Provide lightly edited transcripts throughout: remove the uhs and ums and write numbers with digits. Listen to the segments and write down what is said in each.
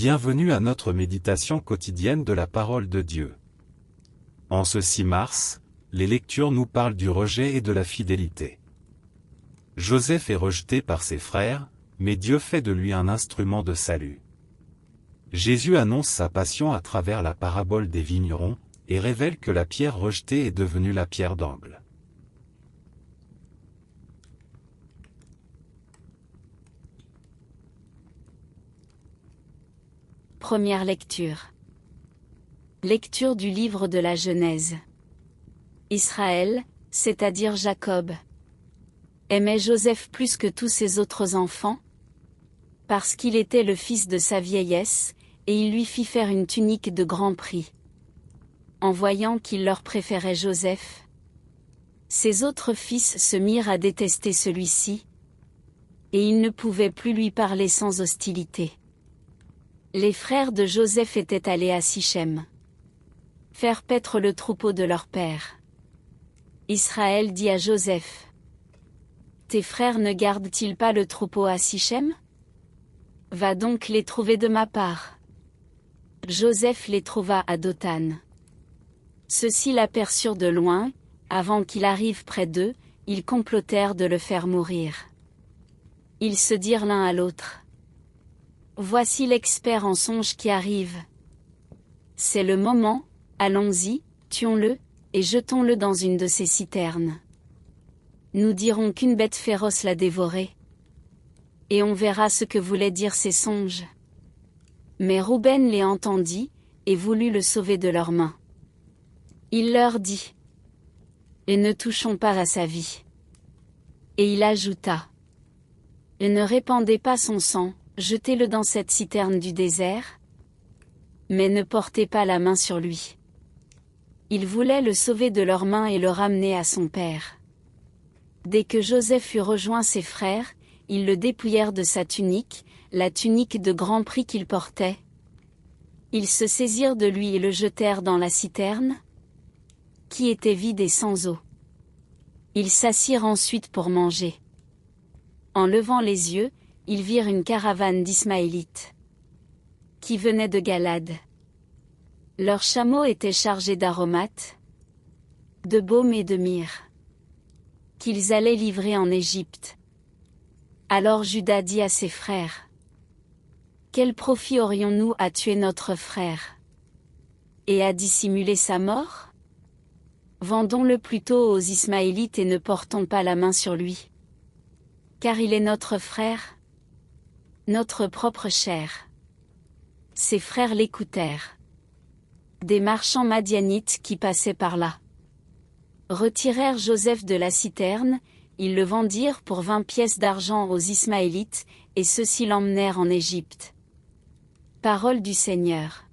Bienvenue à notre méditation quotidienne de la parole de Dieu. En ce 6 mars, les lectures nous parlent du rejet et de la fidélité. Joseph est rejeté par ses frères, mais Dieu fait de lui un instrument de salut. Jésus annonce sa passion à travers la parabole des vignerons, et révèle que la pierre rejetée est devenue la pierre d'angle. Première lecture. Lecture du livre de la Genèse. Israël, c'est-à-dire Jacob, aimait Joseph plus que tous ses autres enfants, parce qu'il était le fils de sa vieillesse, et il lui fit faire une tunique de grand prix. En voyant qu'il leur préférait Joseph, ses autres fils se mirent à détester celui-ci, et ils ne pouvaient plus lui parler sans hostilité. Les frères de Joseph étaient allés à Sichem faire paître le troupeau de leur père. Israël dit à Joseph: Tes frères ne gardent-ils pas le troupeau à Sichem? Va donc les trouver de ma part. Joseph les trouva à Dothan. Ceux-ci l'aperçurent de loin, avant qu'il arrive près d'eux, ils complotèrent de le faire mourir. Ils se dirent l'un à l'autre: Voici l'expert en songes qui arrive. C'est le moment, allons-y, tuons-le, et jetons-le dans une de ces citernes. Nous dirons qu'une bête féroce l'a dévoré. Et on verra ce que voulaient dire ces songes. Mais Rouben les entendit, et voulut le sauver de leurs mains. Il leur dit: Et ne touchons pas à sa vie. Et il ajouta: Et ne répandez pas son sang, jetez-le dans cette citerne du désert. Mais ne portez pas la main sur lui. Ils voulaient le sauver de leurs mains et le ramener à son père. Dès que Joseph eut rejoint ses frères, ils le dépouillèrent de sa tunique, la tunique de grand prix qu'il portait. Ils se saisirent de lui et le jetèrent dans la citerne, qui était vide et sans eau. Ils s'assirent ensuite pour manger. En levant les yeux, ils virent une caravane d'Ismaélites qui venait de Galade. Leurs chameaux étaient chargés d'aromates, de baume et de myrrhe, qu'ils allaient livrer en Égypte. Alors Juda dit à ses frères: Quel profit aurions-nous à tuer notre frère et à dissimuler sa mort? Vendons-le plutôt aux Ismaélites et ne portons pas la main sur lui. Car il est notre frère, notre propre chair. Ses frères l'écoutèrent. Des marchands madianites qui passaient par là retirèrent Joseph de la citerne, ils le vendirent pour 20 pièces d'argent aux Ismaélites, et ceux-ci l'emmenèrent en Égypte. Parole du Seigneur.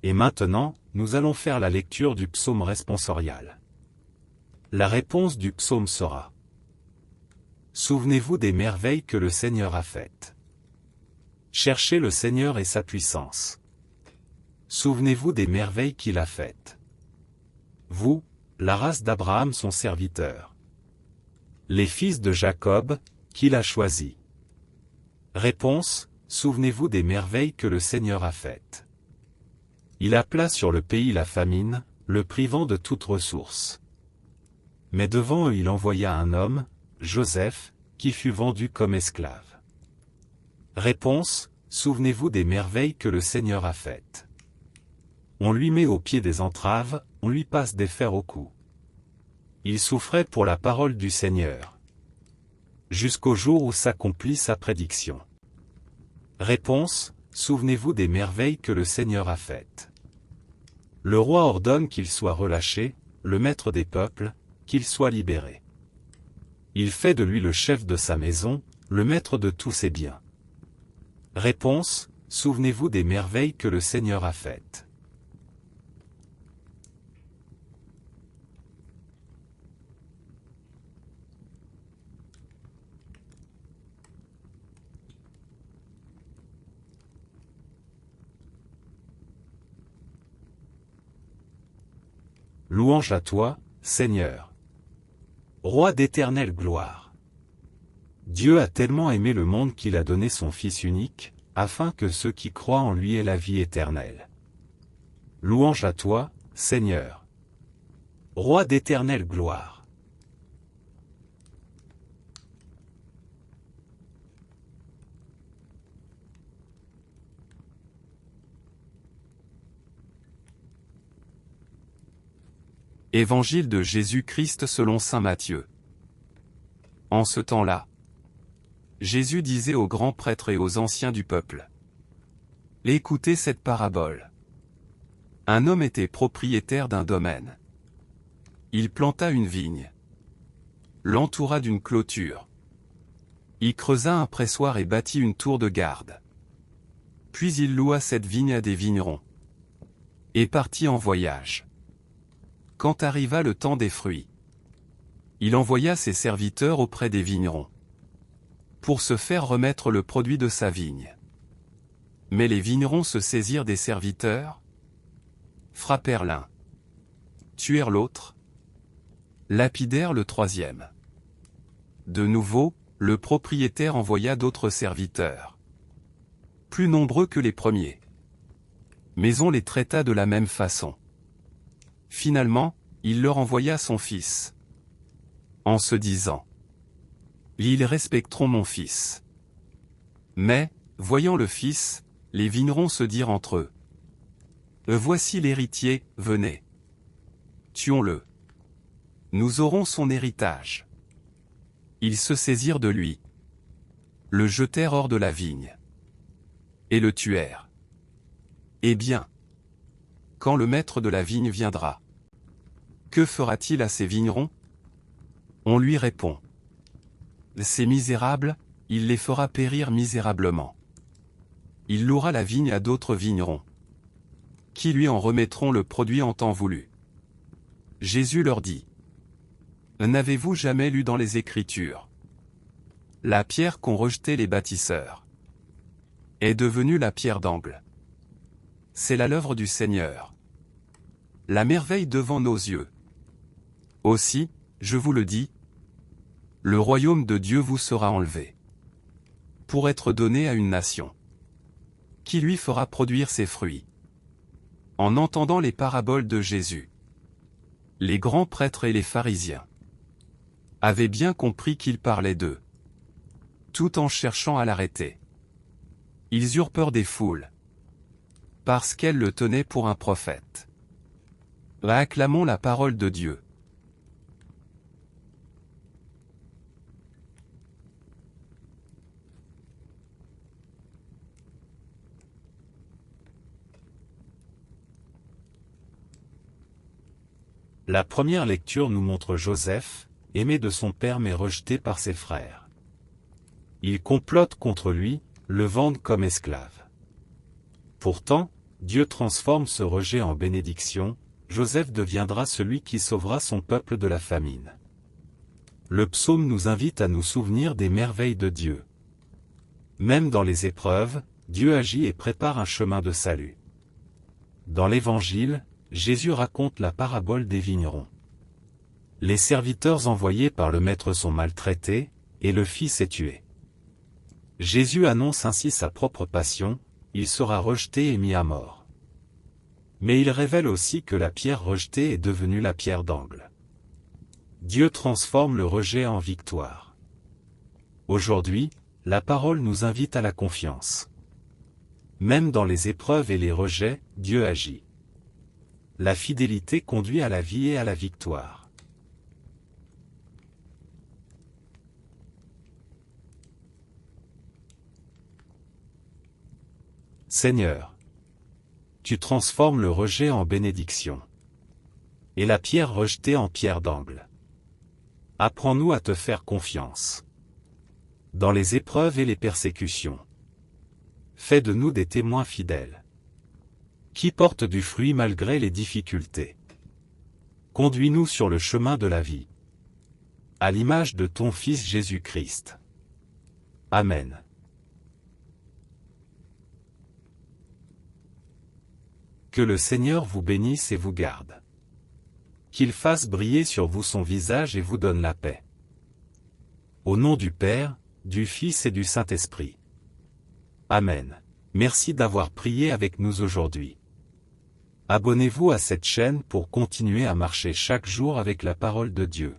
Et maintenant, nous allons faire la lecture du psaume responsorial. La réponse du psaume sera: Souvenez-vous des merveilles que le Seigneur a faites. Cherchez le Seigneur et sa puissance. Souvenez-vous des merveilles qu'il a faites. Vous, la race d'Abraham son serviteur. Les fils de Jacob, qu'il a choisis. Réponse: Souvenez-vous des merveilles que le Seigneur a faites. Il appela sur le pays la famine, le privant de toute ressource. Mais devant eux il envoya un homme, Joseph, qui fut vendu comme esclave. Réponse: Souvenez-vous des merveilles que le Seigneur a faites. On lui met au pied des entraves, on lui passe des fers au cou. Il souffrait pour la parole du Seigneur, jusqu'au jour où s'accomplit sa prédiction. Réponse: Souvenez-vous des merveilles que le Seigneur a faites. Le roi ordonne qu'il soit relâché, le maître des peuples, qu'il soit libéré. Il fait de lui le chef de sa maison, le maître de tous ses biens. Réponse: Souvenez-vous des merveilles que le Seigneur a faites. Louange à toi, Seigneur. Roi d'éternelle gloire. Dieu a tellement aimé le monde qu'il a donné son Fils unique, afin que ceux qui croient en lui aient la vie éternelle. Louange à toi, Seigneur. Roi d'éternelle gloire. Évangile de Jésus-Christ selon saint Matthieu. En ce temps-là, Jésus disait aux grands prêtres et aux anciens du peuple: Écoutez cette parabole. Un homme était propriétaire d'un domaine. Il planta une vigne, l'entoura d'une clôture, y creusa un pressoir et bâtit une tour de garde. Puis il loua cette vigne à des vignerons, et partit en voyage. Quand arriva le temps des fruits, il envoya ses serviteurs auprès des vignerons, pour se faire remettre le produit de sa vigne. Mais les vignerons se saisirent des serviteurs, frappèrent l'un, tuèrent l'autre, lapidèrent le troisième. De nouveau, le propriétaire envoya d'autres serviteurs, plus nombreux que les premiers. Mais on les traita de la même façon. Finalement, il leur envoya son fils, en se disant: Ils respecteront mon fils. Mais, voyant le fils, les vignerons se dirent entre eux: Voici l'héritier, venez. Tuons-le. Nous aurons son héritage. Ils se saisirent de lui, le jetèrent hors de la vigne, et le tuèrent. Eh bien, quand le maître de la vigne viendra, que fera-t-il à ces vignerons? On lui répond: Ces misérables, il les fera périr misérablement. Il louera la vigne à d'autres vignerons, qui lui en remettront le produit en temps voulu. Jésus leur dit: N'avez-vous jamais lu dans les Écritures? La pierre qu'ont rejetée les bâtisseurs est devenue la pierre d'angle. C'est là l'œuvre du Seigneur, la merveille devant nos yeux. Aussi, je vous le dis, le royaume de Dieu vous sera enlevé, pour être donné à une nation, qui lui fera produire ses fruits. En entendant les paraboles de Jésus, les grands prêtres et les pharisiens avaient bien compris qu'il parlait d'eux, tout en cherchant à l'arrêter. Ils eurent peur des foules, parce qu'elles le tenaient pour un prophète. Acclamons la parole de Dieu. La première lecture nous montre Joseph, aimé de son père mais rejeté par ses frères. Ils complotent contre lui, le vendent comme esclave. Pourtant, Dieu transforme ce rejet en bénédiction. Joseph deviendra celui qui sauvera son peuple de la famine. Le psaume nous invite à nous souvenir des merveilles de Dieu. Même dans les épreuves, Dieu agit et prépare un chemin de salut. Dans l'Évangile, Jésus raconte la parabole des vignerons. Les serviteurs envoyés par le maître sont maltraités, et le fils est tué. Jésus annonce ainsi sa propre passion: il sera rejeté et mis à mort. Mais il révèle aussi que la pierre rejetée est devenue la pierre d'angle. Dieu transforme le rejet en victoire. Aujourd'hui, la parole nous invite à la confiance. Même dans les épreuves et les rejets, Dieu agit. La fidélité conduit à la vie et à la victoire. Seigneur, tu transformes le rejet en bénédiction, et la pierre rejetée en pierre d'angle. Apprends-nous à te faire confiance dans les épreuves et les persécutions. Fais de nous des témoins fidèles, qui portent du fruit malgré les difficultés. Conduis-nous sur le chemin de la vie, à l'image de ton Fils Jésus-Christ. Amen. Que le Seigneur vous bénisse et vous garde. Qu'il fasse briller sur vous son visage et vous donne la paix. Au nom du Père, du Fils et du Saint-Esprit. Amen. Merci d'avoir prié avec nous aujourd'hui. Abonnez-vous à cette chaîne pour continuer à marcher chaque jour avec la parole de Dieu.